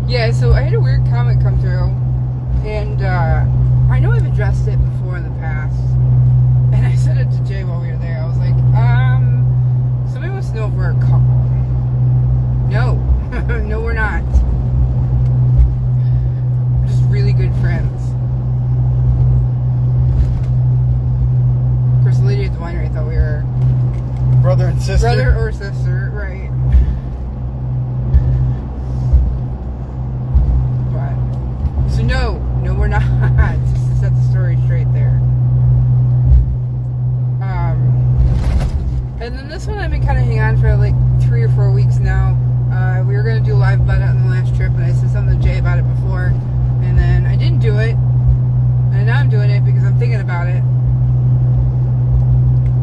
Yeah, so I had a weird comment come through, and I know I've addressed it before in the past, and I said it to Jay while we were there. I was like, somebody wants to know if we're a couple. No, no, we're not. We're just really good friends. Of course, the lady at the winery thought we were brother and sister. brother or sister, right? So no, we're not. Just to set the story straight there. And then this one I've been kind of hanging on for like 3 or 4 weeks now. We were going to do a live about it on the last trip, and I said something to Jay about it before, and then I didn't do it, and now I'm doing it because I'm thinking about it.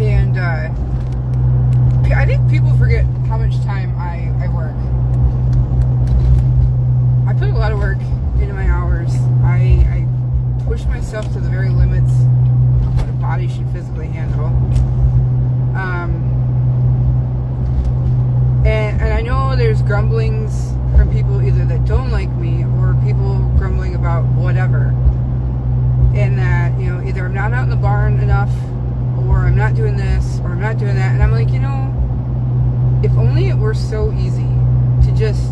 And I think people forget how much time I work. I put a lot of work into my hours. I push myself to the very limits of what a body should physically handle. And I know there's grumblings from people either that don't like me or people grumbling about whatever. And that, you know, either I'm not out in the barn enough, or I'm not doing this, or I'm not doing that. And I'm like, you know, if only it were so easy to just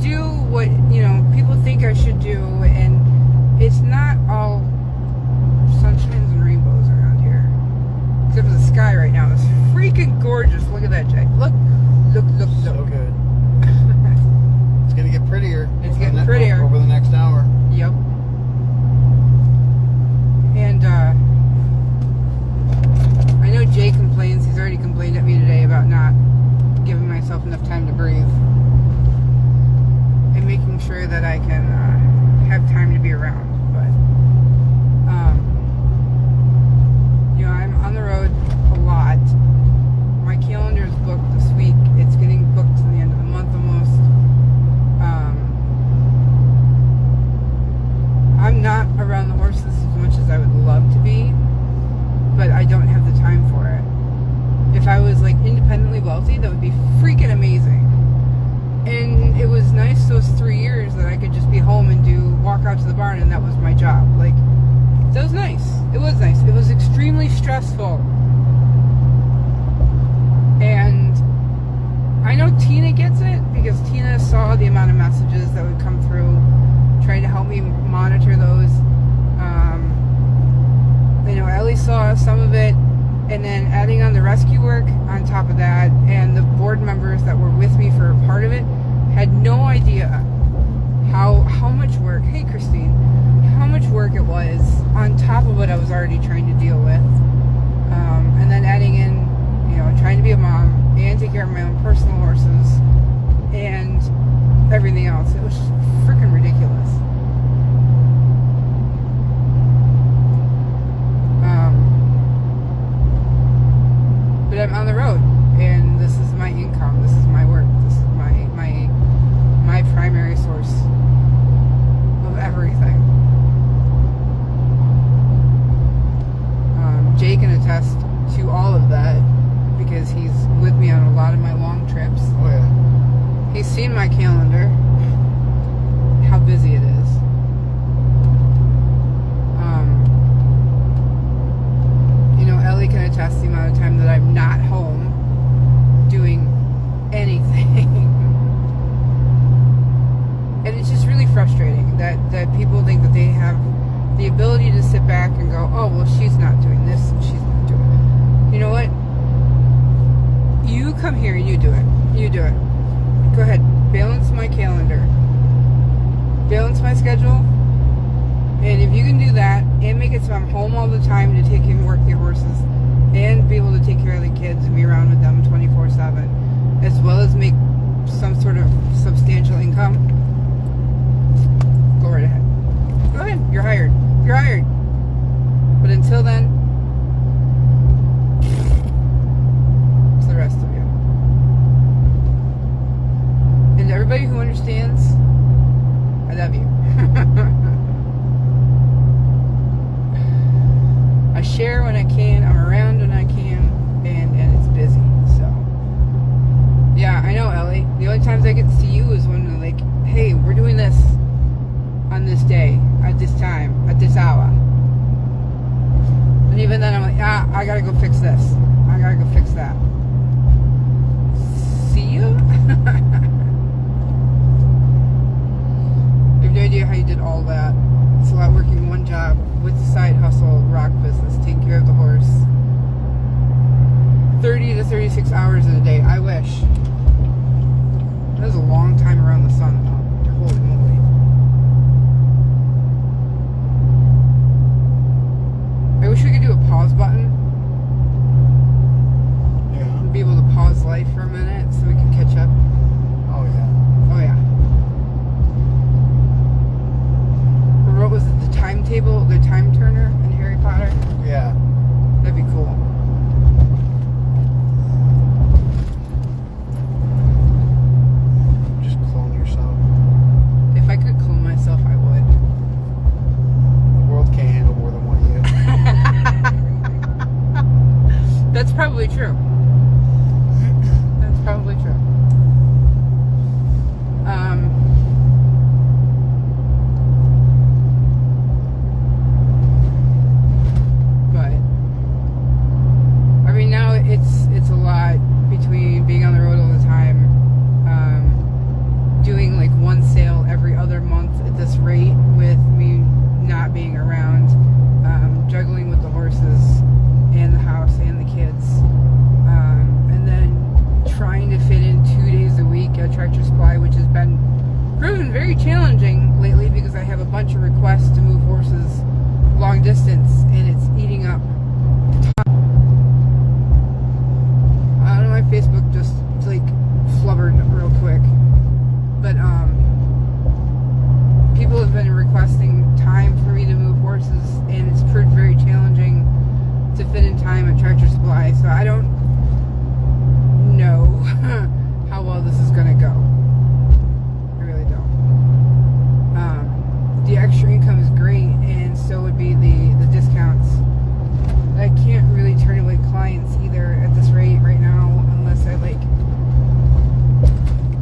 do what, you know, people think I should do, and it's not all sunshines and rainbows around here. Except for the sky right now. It's freaking gorgeous. Look at that, Jay. Look. So good. It's gonna get prettier. It's getting prettier over the next hour. Yep. And I know Jay complains. He's already complained at me today about not giving myself enough time to breathe. And making sure that I can have time to be around. But, you know, I'm on the road a lot. My calendar is booked this week. It's getting booked to the end of the month almost. I'm not around the horses as much as I would love to be, but I don't have the time for it. If I was like independently wealthy, that would be freaking amazing. And it was nice those 3 years that I could just be home and walk out to the barn, and that was my job. Like, that was nice. It was nice. It was extremely stressful. And I know Tina gets it, because Tina saw the amount of messages that would come through trying to help me monitor those. You know, Ellie saw some of it, and then adding on the rescue work on top of that, and the board members that were with me for a part of it had no idea how much work, hey Christine, how much work it was on top of what I was already trying to deal with. And then adding in, you know, trying to be a mom and take care of my own personal horses and everything else. It was just freaking ridiculous. But I'm on the road, and this is my income, this is my work, this is my primary source of everything. Jay can attest to all of that, because he's with me on a lot of my long trips. Oh yeah. He's seen my calendar, how busy it is. You know, Ellie can attest the amount of time that I'm not home doing anything. And it's just really frustrating that people think that they have the ability to sit back and go, oh, well, she's not doing this and she's not doing it. You know what? You come here and you do it. You do it. Go ahead. Balance my calendar. Balance my schedule. And if you can do that and make it so I'm home all the time to take and work the horses and be able to take care of the kids and be around with them 24/7, as well as make some sort of substantial income, go right ahead. Go ahead. You're hired. You're hired. But until then, it's the rest of you. And to everybody who understands, I love you. I share when I can, I'm around when I can, and it's busy, so. Yeah, I know, Ellie. The only times I get to see you is when they're like, hey, we're doing this on this day, at this time, at this hour. And even then I'm like, I gotta go fix this. I gotta go fix that. See you? I have no idea how you did all that. It's a lot working one job with the side hustle, rock business, taking care of the horse. 30 to 36 hours in a day. I wish. That was a long time around the sun, though. Holy moly. I wish we could do a pause button. Yeah. And be able to pause life for a minute so we can catch up. Oh, yeah. Oh, yeah. Or what was it? The timetable? The time turner in Harry Potter? Yeah. That'd be cool. Just clone yourself. If I could clone myself, I would. The world can't handle more than one of you. That's probably true. That's probably true. But I mean, now it's a lot between being on the road all the time, doing like one sale every other month at this rate with me not being around, juggling with the horses and the house and the kids, and then trying to fit in 2 days a week at Tractor Supply, which has been proven very challenging lately because I have a bunch of requests to move horses long distance and it's eating up time. I don't know, my Facebook just like flubbered real quick, but people have been requesting time for me to move horses and it's proved very challenging to fit in time at Tractor Supply, so I don't know how well this is gonna go. I really don't. The extra income is great, and so would be the discounts. I can't really turn away clients either at this rate right now, unless I like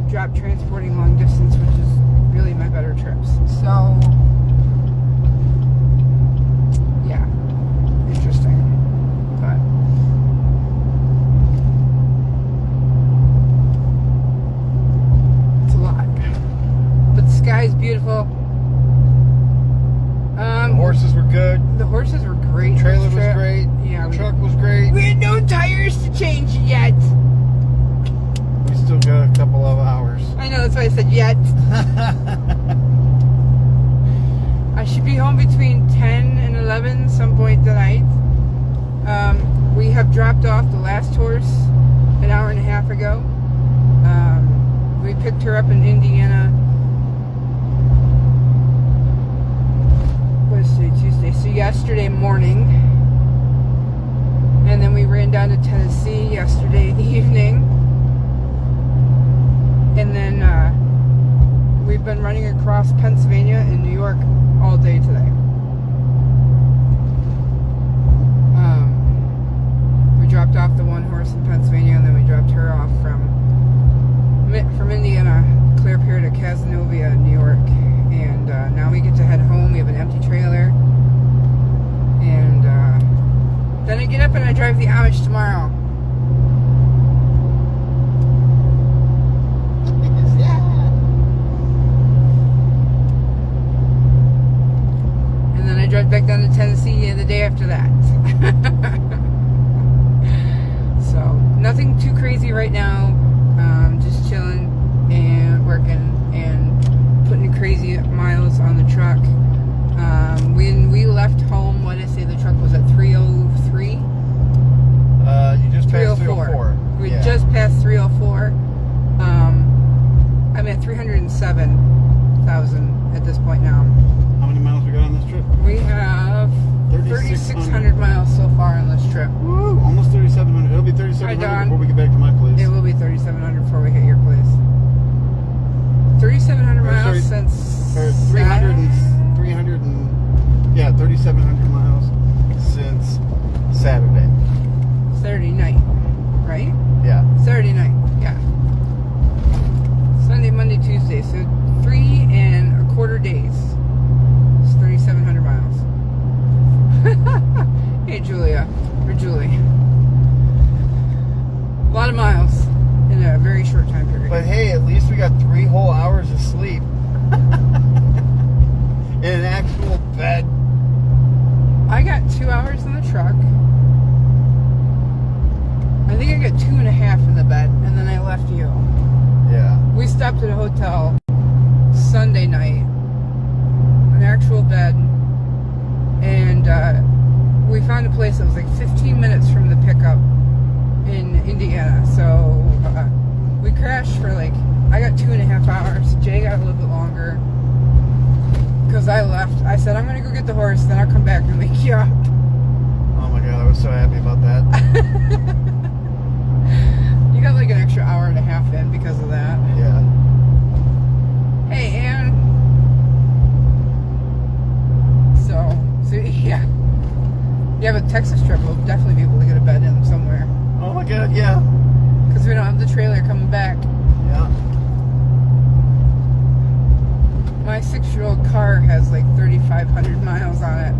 drop transporting long distance, which is really my better trips. So yeah, interesting. But it's a lot. But the sky's beautiful. The horses were good. The horses were great. The trailer this was trip. great. Yeah, The truck was great. we had no tires to change yet. We still got a couple of hours. I know, that's why I said yet. I should be home between 10 and 11 some point tonight. We have dropped off the last horse an hour and a half ago. We picked her up in Indiana. What is today? Tuesday. So yesterday morning. And then we ran down to Tennessee yesterday evening. And then we've been running across Pennsylvania and New York all day today. We dropped off the one horse in Pennsylvania, and then we dropped her off from Indiana, clear pier to Cazenovia, New York. And now we get to head home. We have an empty trailer. And then I get up and I drive the Amish tomorrow. I drive back down to Tennessee the day after that. So, nothing too crazy right now. Just chilling and working and putting crazy miles on the truck. When we left home, what did I say? The truck was at 303? You just passed 304. We just passed 304. I'm at 307,000 at this point now. How many miles we got on this trip? We have 3,600 miles so far on this trip. Woo! Almost 3,700. It'll be 3,700 before we get back to my place. It will be 3,700 before we hit your place. 3,700 miles since 300 and yeah, 3,700 miles since Saturday. Saturday night, right? Yeah. Saturday night, yeah. stopped at a hotel Sunday night, an actual bed, and we found a place that was like 15 minutes from the pickup in Indiana. So we crashed for like, I got 2.5 hours. Jay got a little bit longer because I left. I said, I'm going to go get the horse, then I'll come back and wake you up. Oh my God, I was so happy about that. You got like an extra hour and a half in because of that. Yeah. Hey, Ann. So yeah. You have a Texas trip, we'll definitely be able to get a bed in somewhere. Oh my God, yeah. Because we don't have the trailer coming back. Yeah. My 6-year-old car has like 3,500 miles on it.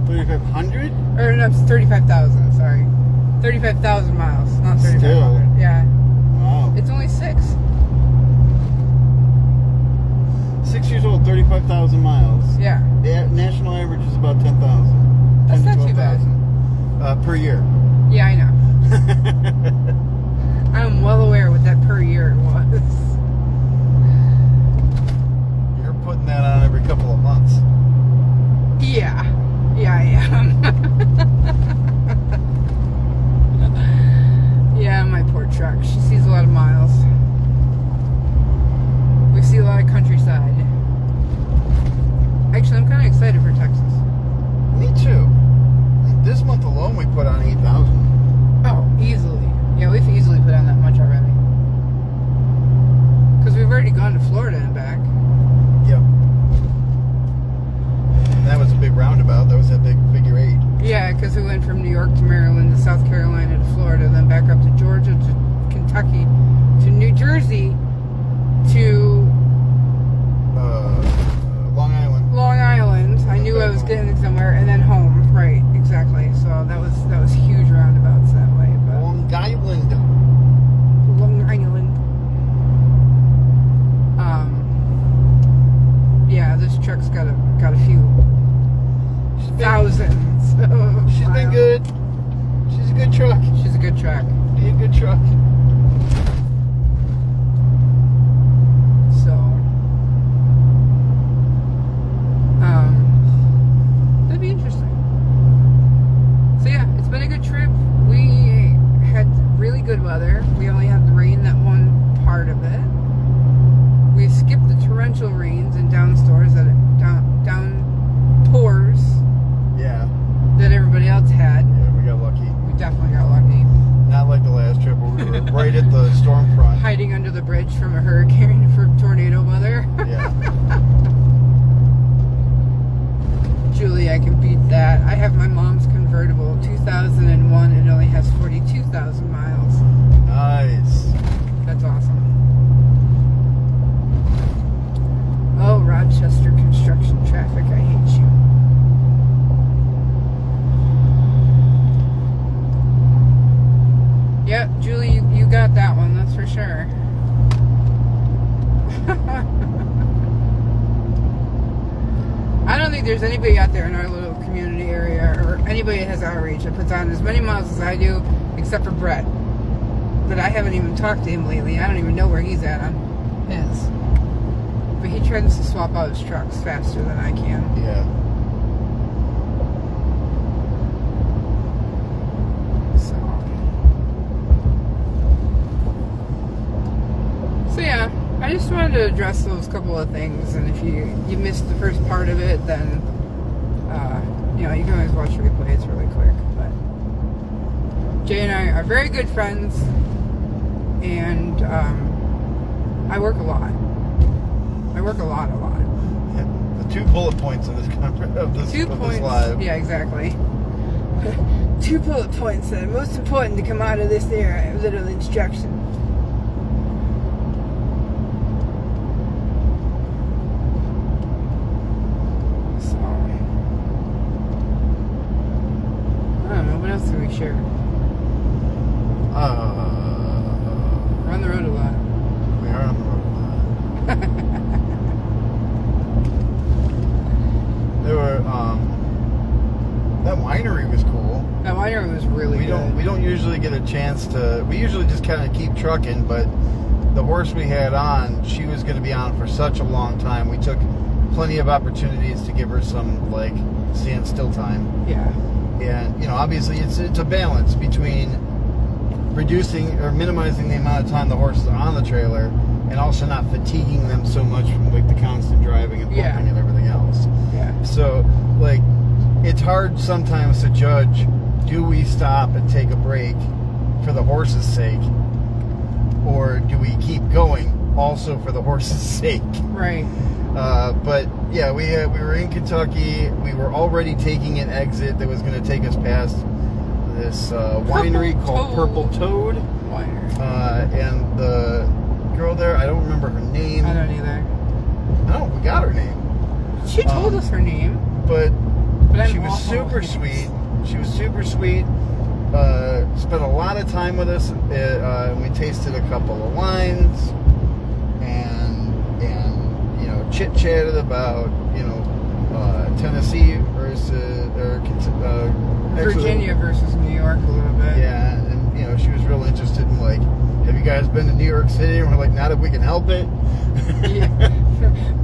3,500? Or no, it's 35,000, sorry. 35,000 miles, not 3,500. Still. Yeah. Wow. It's only 6. 6 years old, 35,000 miles. Yeah. The national average is about 10,000. That's not too bad. Per year. Yeah, I know. I'm well aware what that per year was. You're putting that on every couple of months. Yeah. Yeah, I am. Yeah, my poor truck. She sees a lot of miles. We see a lot of countryside. Actually, I'm kind of excited for Texas. Me too. This month alone, we put on 8,000. Oh, easily. Yeah, we've easily put on that much already. Because we've already gone to Florida and back. Yep. And that was a big roundabout. That was that big figure 8. Yeah, because we went from New York to Maryland to South Carolina to Florida, then back up to Georgia to Kentucky to New Jersey to Long Island. Long Island. I knew I was getting somewhere, and then home. Right, exactly. So that was huge roundabouts that way. But Long Island. Long Island. Yeah, this truck's got a few thousands. She's been good. She's a good truck. She's a good truck. Be a good truck. So, that'd be interesting. So yeah, it's been a good trip. We had really good weather. We only had the rain that one part of it. We skipped the torrential rains and downpours Yeah. that everybody else had. Yeah, we got lucky. We definitely got lucky. Not like the last trip where we were right at the storm front. Hiding under the bridge from a hurricane for tornado weather. Yeah. Julie, I can beat that. I have my mom's convertible, 2001. It only has 42,000 miles. Nice. That's awesome. Oh, Rochester construction traffic. I hate you. Yep, Julie, you got that one. That's for sure. I don't think there's anybody out there in our little community area or anybody that has outreach that puts on as many miles as I do, except for Brett. But I haven't even talked to him lately. I don't even know where he's at on his. But he tries to swap out his trucks faster than I can. Yeah. So yeah, I just wanted to address those couple of things, and if you missed the first part of it, then you can always watch the replay. It's really quick. But Jay and I are very good friends, and I work a lot. I work a lot. Yeah. The 2 bullet points of this this live. Yeah, exactly. 2 bullet points that are most important to come out of this era. Little instruction. Sure. We're on the road a lot. We are on the road a lot. There were that winery was cool. That winery was really good. We don't usually get a chance to. We usually just kind of keep trucking, but the horse we had on, she was going to be on for such a long time. We took plenty of opportunities to give her some like standstill time. Yeah. And obviously it's a balance between reducing or minimizing the amount of time the horses are on the trailer, and also not fatiguing them so much from like the constant driving and pumping and everything else. Yeah. So like it's hard sometimes to judge, do we stop and take a break for the horse's sake, or do we keep going also for the horse's sake? Right. But yeah, we were in Kentucky. We were already taking an exit that was going to take us past this winery called Purple Toad. Winery. And the girl there, I don't remember her name. I don't either. No, we got her name. She told us her name. But I'm she was awful super with sweet. names. She was super sweet. Spent a lot of time with us. We tasted a couple of wines, and chit-chatted about Tennessee versus Virginia versus New York a little bit. Yeah, and she was real interested in like, have you guys been to New York City? And we're like, not if we can help it. Yeah.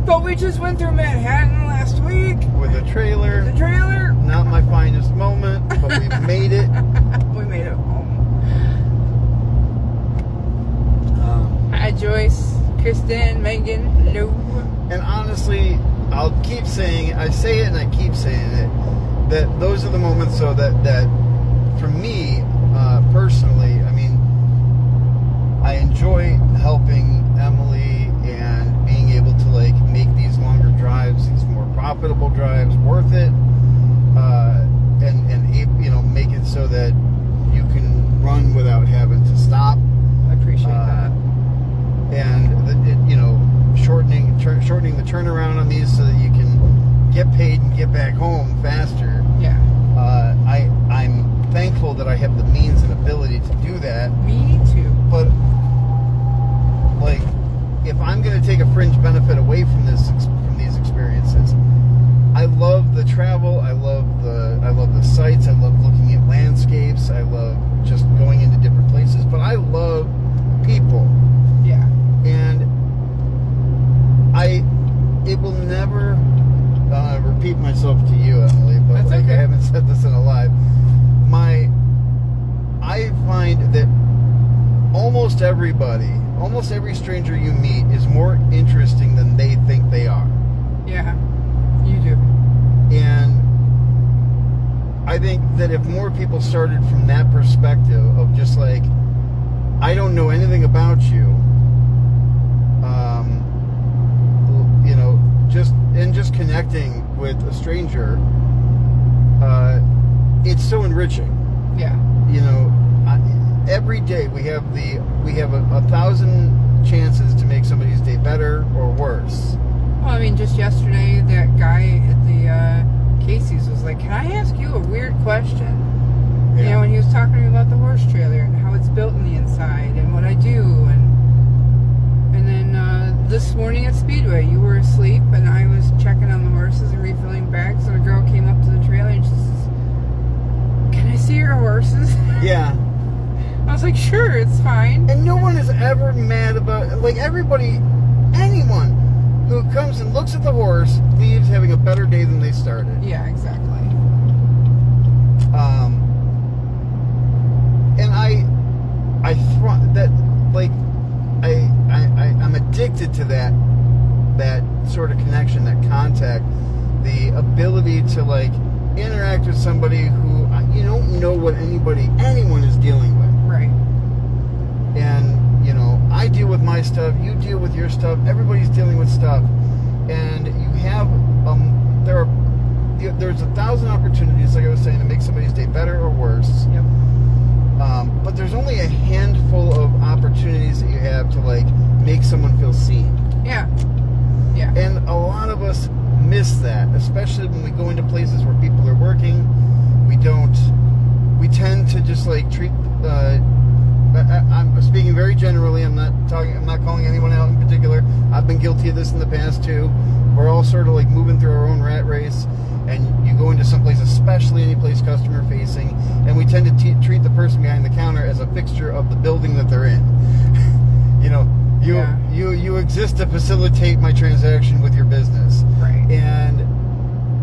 But we just went through Manhattan last week With a trailer. The trailer. Not my finest moment, but we made it. We made it home. Hi, Joyce, Kristen, Megan. Hello. And honestly, I'll keep saying it. I say it and I keep saying it. That those are the moments, so that for me, personally, I mean, I enjoy helping Emily and being able to like make these longer drives, these more profitable drives, worth it, and make it so that you can run without having to stop. I appreciate that. And shortening the turnaround on these so that you can get paid and get back home faster. Yeah. I'm thankful that I have the means and ability to do that. Me too. But like, if I'm going to take a fringe benefit away from these experiences, I love the travel. I love the sights. I love looking at landscapes. I love just going into different places. But I love people. Yeah. And it will never repeat myself to you, Emily, but That's like okay. I haven't said this in a live. I find that almost every stranger you meet is more interesting than they think they are. Yeah. You do. And I think that if more people started from that perspective of just like, I don't know anything about you, just connecting with a stranger, it's so enriching. Yeah. Every day we have a 1,000 chances to make somebody's day better or worse. Well, I mean, just yesterday, that guy at the Casey's was like, "Can I ask you a weird question?" Yeah. And he was talking to me about the horse trailer and how it's built on the inside and what I do, and then this morning at Speedway, you were asleep and I was checking on the horses and refilling bags, and a girl came up to the trailer and she says, "Can I see your horses?" Yeah. I was like, "Sure, it's fine." And no one is ever mad about, like, anyone who comes and looks at the horse leaves having a better day than they started. Yeah, exactly. And I'm addicted to that sort of connection, that contact, the ability to like interact with somebody who you don't know what anyone is dealing with. Right. And I deal with my stuff, you deal with your stuff, everybody's dealing with stuff, and you have there's 1,000 opportunities, like I was saying, to make somebody's day better or worse. Yep. But there's only a handful of opportunities that you have to like make someone feel seen. Yeah. Yeah. And a lot of us miss that, especially when we go into places where people are working. We tend to just like treat. I'm speaking very generally. I'm not calling anyone out in particular. I've been guilty of this in the past too. We're all sort of like moving through our own rat race, and you go into some place, especially any place customer facing, and we tend to treat the person behind the counter as a fixture of the building that they're in. you exist to facilitate my transaction with your business. Right. And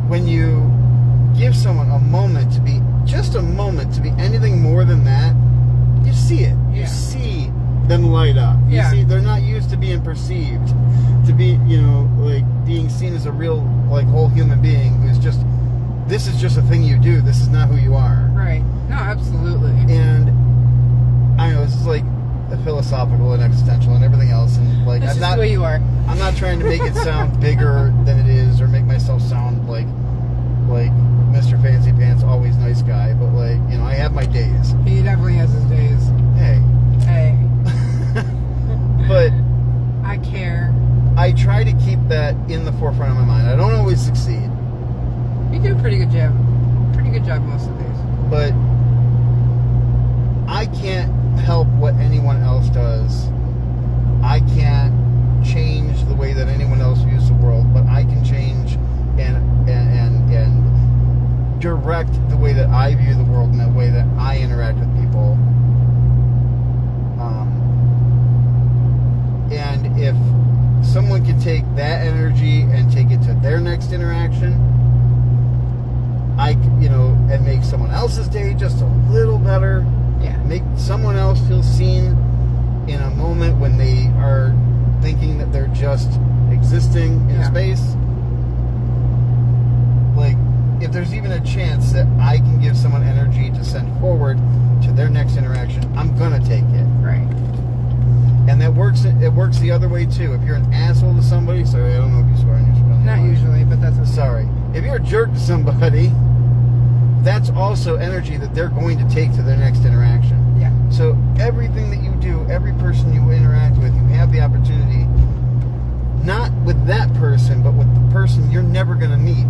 when you give someone a moment to be, just a moment to be anything more than that, you see it. You Yeah. see them light up. You Yeah. see, they're not used to being perceived, to be, like being seen as a real, like, whole human being who's just, this is just a thing you do. This is not who you are. Right. No, absolutely. And I know this is like philosophical and existential and everything else, and like That's I'm just not, the way you are. I'm not trying to make it sound bigger than it is or make myself sound like Mr. Fancy Pants, always nice guy. But like, I have my days. He definitely has his days. Hey, Hey, but I care. I try to keep that in the forefront of my mind. I don't always succeed, You do a pretty good job. Pretty good job most of these. but I can't help what anyone else does. I can't change the way that anyone else views the world, but I can change and direct the way that I view the world and the way that I interact with people. And if someone can take that energy and take it to their next interaction, and make someone else's day just a little better, Yeah. make someone else feel seen in a moment when they are thinking that they're just existing in Yeah. space. Like, if there's even a chance that I can give someone energy to send forward to their next interaction, I'm gonna take it. Right. And that works. It works the other way too. If you're an asshole to somebody, sorry, I don't know if you swear on your show. Not usually, but that's okay. Sorry. If you're a jerk to somebody, that's also energy that they're going to take to their next interaction. Yeah. So everything that you do, every person you interact with, you have the opportunity, not with that person, but with the person you're never going to meet,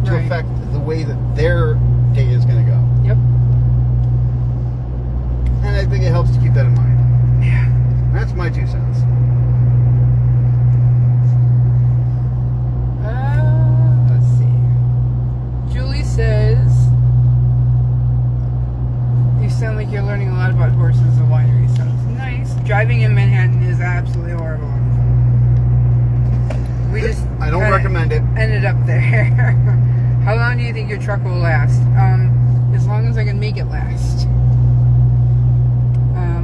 to Right. affect the way that their day is going to go. Yep. And I think it helps to keep that in mind. Yeah. That's my 2 cents. Let's see. Julie says, "You sound like you're learning a lot about horses and winery. Sounds nice. Driving in Manhattan is absolutely horrible. We just I don't kinda recommend it. ended up there. How long do you think your truck will last? As long as I can make it last.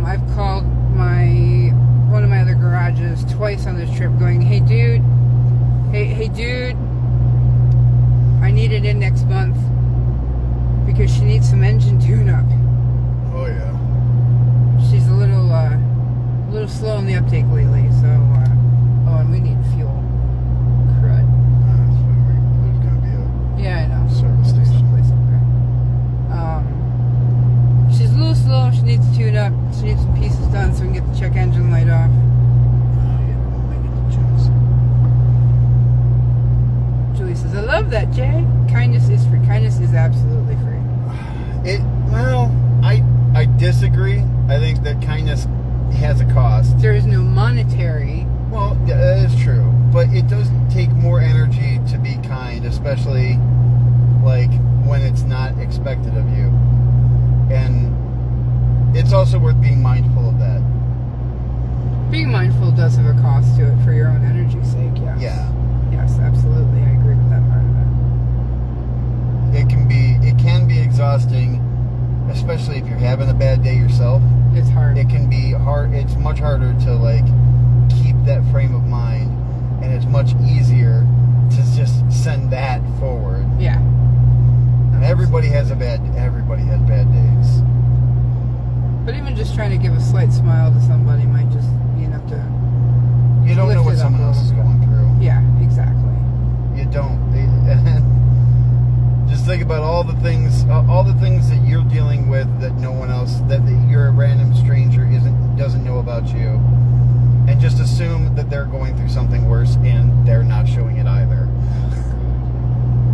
I've called one of my other garages twice on this trip, going, hey dude, I need it in next month because she needs some engine tune-up. Oh yeah. She's a little slow in the uptake lately, so and we need fuel. Crud. That's fine. There's going to be a Yeah, I know. service There's station. someplace up there. She's a little slow. She needs to tune up. She needs some pieces done so we can get the check engine light off. Julie says, I love that, Jay. Kindness is free. Kindness is absolutely free. I disagree. I think that kindness has a cost. There is no monetary. Well, yeah, that is true. But it does take more energy to be kind, especially like when it's not expected of you. And it's also worth being mindful of that. Being mindful does have a cost to it for your own energy's sake, yes. Yeah. Yes, absolutely. I agree with that part of it. It can be exhausting, especially if you're having a bad day yourself. It's hard. It can be hard. It's much harder to like keep that frame of mind, and it's much easier to just send that forward. Yeah. And everybody has bad days. But even just trying to give a slight smile to somebody might just be enough to... You don't know lift what it up someone a else is little bit. going through. Yeah, exactly. You don't. Just think about all the things that you're dealing with that no one else, that you're a random stranger doesn't know about you, and just assume that they're going through something worse and they're not showing it either.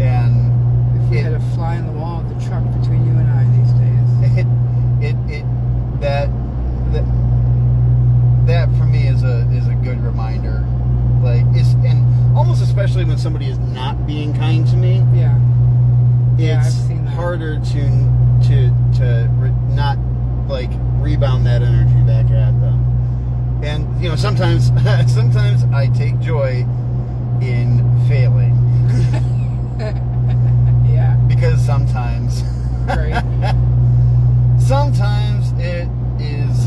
And If we had a fly in the wall of the truck between you and I these days. that for me is a good reminder. Like and almost especially when somebody is not being kind to me. Yeah. Yeah, It's I've seen that. harder to not like rebound that energy back at them. And sometimes I take joy in failing. Yeah. Because sometimes Right. sometimes it is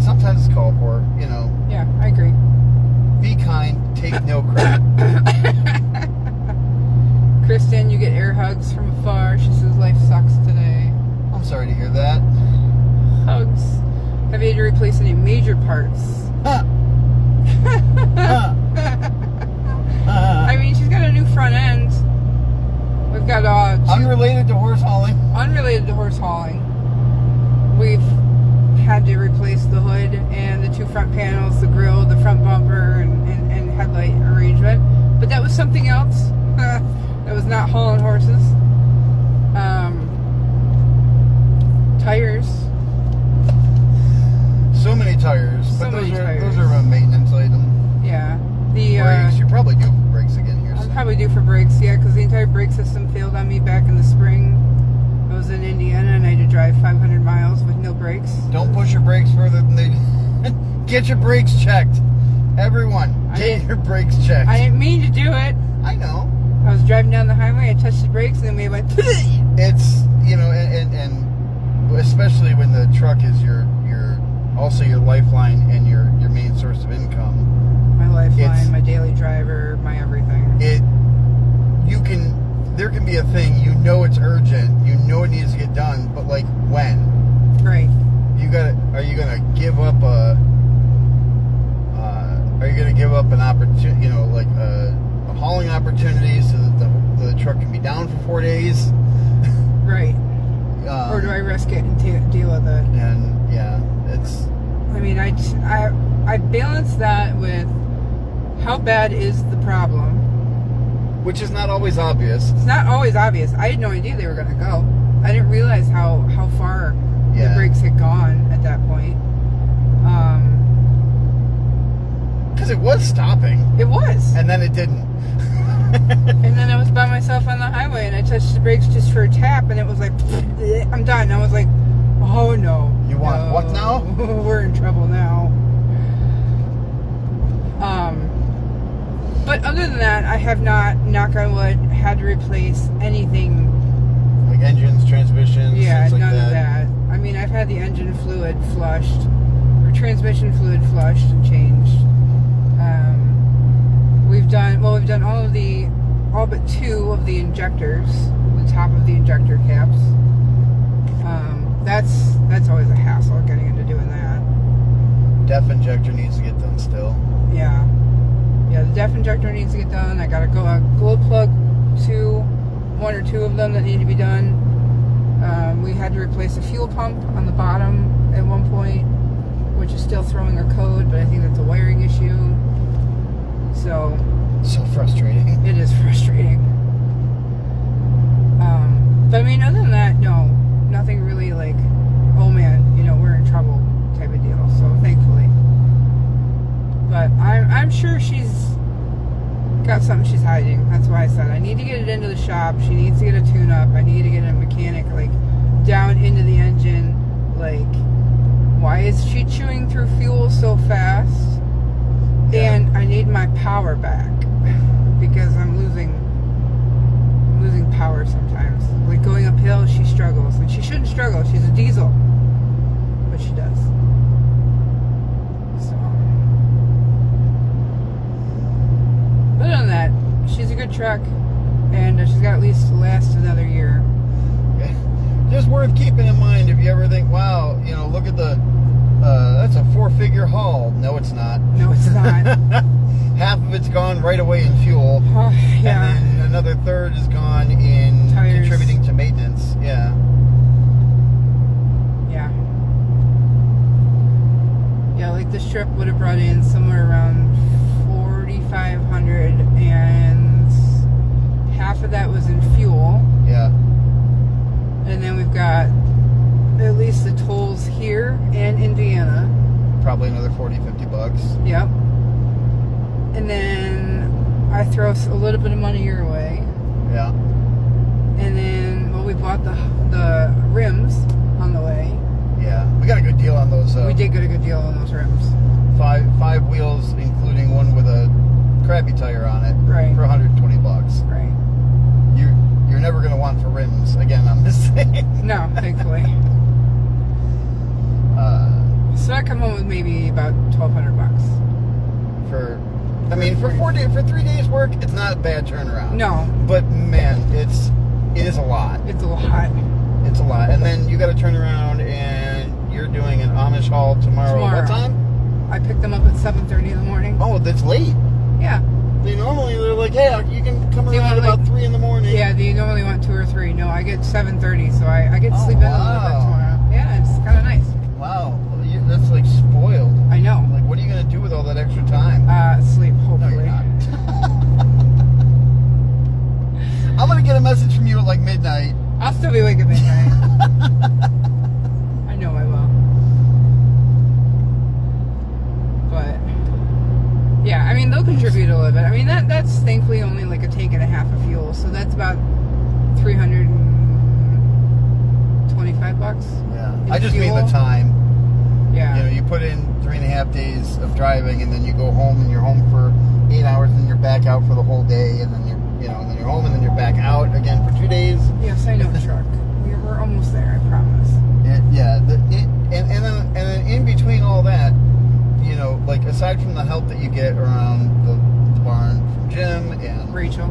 sometimes it's called for, Yeah, I agree. be kind, take no credit. Kristen, you get air hugs from afar. She says life sucks today. I'm sorry to hear that. Hugs. Have you had to replace any major parts? Huh. I mean, she's got a new front end. We've got Unrelated to horse hauling. unrelated to horse hauling. We've had to replace the hood and the two front panels, the grill, the front bumper, and headlight arrangement. But that was something else. That was not hauling horses. Tires. So many tires. So But many tires. those are a maintenance item. Yeah. The Brakes. You're probably due for brakes again here I'm soon. probably due for brakes, yeah, because the entire brake system failed on me back in the spring. I was in Indiana and I had to drive 500 miles with no brakes. Don't push your brakes further than they get your brakes checked. Everyone, get your brakes checked. I didn't mean to do it. I know. I was driving down the highway, I touched the brakes, and then we went. It's and especially when the truck is your also your lifeline and your main source of income. My lifeline, It's- my daily driver, my everything. There can be a thing, it's urgent, it needs to get done, but like when? Right. Are you gonna give up an opportunity, hauling opportunity so that the truck can be down for 4 days? Right. Or do I risk it and deal with it? And yeah, it's I mean, I balance that with how bad is the problem. which is not always obvious. It's not always obvious. I had no idea they were going to go. I didn't realize how far the Yeah. brakes had gone at that point. Because it was stopping, It was. and then it didn't. And then I was by myself on the highway, and I touched the brakes just for a tap, and it was like, I'm done. I was like, oh no. You want no. what now? We're in trouble now. But other than that, I have not, knock on wood, had to replace anything. Like engines, transmissions, Yeah, things like none that. of that. I mean, I've had the engine fluid flushed, or transmission fluid flushed and changed. We've done all but two of the injectors, the top of the injector caps. That's always a hassle getting into doing that. DEF injector needs to get done still. Yeah, the DEF injector needs to get done. I got a glow plug, one or two of them that need to be done. We had to replace a fuel pump on the bottom at one point, which is still throwing a code, but I think that's a wiring issue. So frustrating. it is frustrating. But I mean, other than that, no, nothing really like, oh man, we're in trouble type of deal. So thankfully, but I'm sure she's got something she's hiding. That's why I said I need to get it into the shop. She needs to get a tune-up. I need to get a mechanic down into the engine. Why is she chewing through fuel so fast? Yeah. And I need my power back because I'm losing power sometimes. Going uphill, she struggles, and she shouldn't struggle. She's a diesel, but she does. So, but other than that, she's a good truck, and she's got at least to last another year. Just worth keeping in mind if you ever think, wow, look at that's a 4-figure haul. No, it's not. No, it's not. Half of it's gone right away in fuel. Yeah. And then another third is gone in Tires. contributing to maintenance. Yeah. Yeah. Yeah, this trip would have brought in somewhere around 4,500, and half of that was in fuel. Yeah. And then we've got at least the tolls here and Indiana. Probably another $40-50. Yep. And then I throw a little bit of money your way. Yeah. And then, we bought the rims on the way. Yeah. We got a good deal on those. We did get a good deal on those rims. five wheels, including one with a crappy tire on it, Right. for $120. Right. You're never gonna want for rims again on this thing. No, thankfully. So I come home with maybe about $1,200. For 3 days work, it's not a bad turnaround. No, But man, it is a lot. it's a lot. It's a lot. And then you got to turn around and you're doing an Amish haul tomorrow. What time? I picked them up at 7:30 in the morning. Oh, that's late. Yeah. They're like, hey, you can come They around want, about like- 3 in the morning. Yeah, do you normally want 2 or 3? No, I get 7:30, so I get to Oh, sleep in a little bit wow. tomorrow. Yeah, it's kind of nice. Wow. Well, that's like spoiled. I know. Like, what are you going to do with all that extra time? Sleep, No, hopefully. you're not. I'm going to get a message from you at like midnight. I'll still be awake at midnight. I know I will. But yeah, I mean they'll contribute a little bit. I mean that's thankfully only like a tank and a half of fuel, so that's about $325. Yeah. In I just mean the fuel? time. Yeah. You know, you put in 3.5 days of driving, and then you go home, and you're home for 8 hours, and you're back out for the whole day, and then you're home, and then you're back out again for 2 days. Yes, I know, truck. We're almost there, I promise. And then in between all that, you know, like aside from the help that you get around the barn from Jim and Rachel.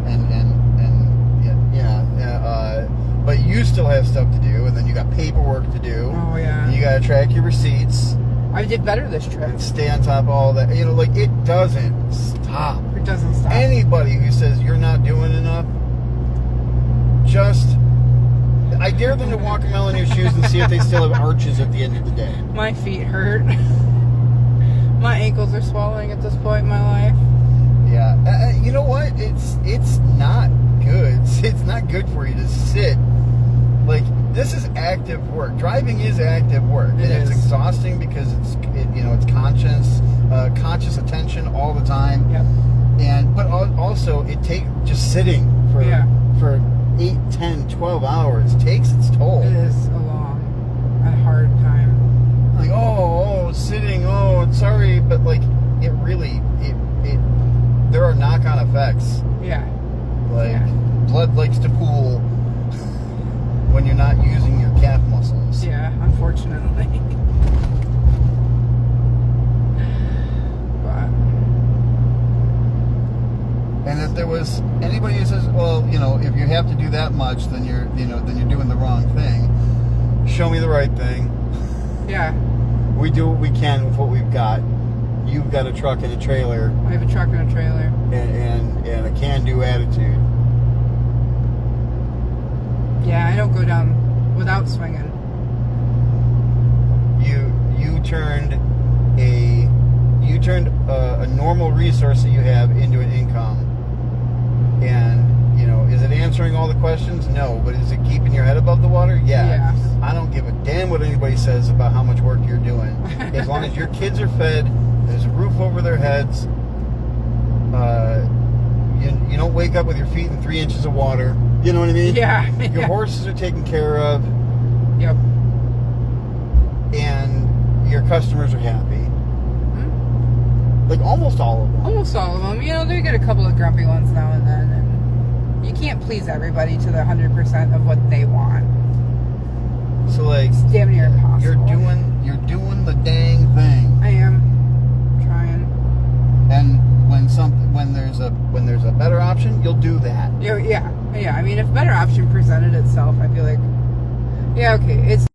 but you still have stuff to do, and then you got paperwork to do. Oh yeah. And you got to track your receipts. I did better this trip. And stay on top of all that. You know, like it doesn't stop. It doesn't stop. Anybody who says you're not doing enough, I dare them to walk a mile in your shoes and see if they still have arches at the end of the day. My feet hurt. My ankles are swelling at this point in my life. Yeah. You know what? It's not good. It's not good for you to sit. Like, this is active work. Driving is active work. It It's is. exhausting because it's conscious attention all the time. Yep. But also it takes just sitting for 8, 10, 12 hours takes its toll. It is a long and hard time. Like, sitting, sorry, but like it really there are knock-on effects. Yeah. Like blood likes to pool when you're not using your calf muscles. Yeah, unfortunately. But And if there was anybody who says, well, you know, if you have to do that much, then you're doing the wrong thing. Show me the right thing. yeah, We do what we can with what we've got. You've got a truck and a trailer I have a truck and a trailer. and a can-do attitude. Yeah, I don't go down without swinging. You turned a normal resource that you have into an income. And, you know, is it answering all the questions? No. But is it keeping your head above the water? Yeah. Yes. I don't give a damn what anybody says about how much work you're doing. As long as your kids are fed, there's a roof over their heads, you don't wake up with your feet in 3 inches of water. You know what I mean? Yeah. Your horses are taken care of, Yep. and your customers are happy. Like almost all of them. Almost all of them. You know, they get a couple of grumpy ones now and then, and you can't please everybody to the 100% of what they want. So like, It's damn near impossible. you're doing the dang thing. I am trying. And when there's a better option, you'll do that. Yeah. I mean, if a better option presented itself, I'd be like, yeah, okay, it's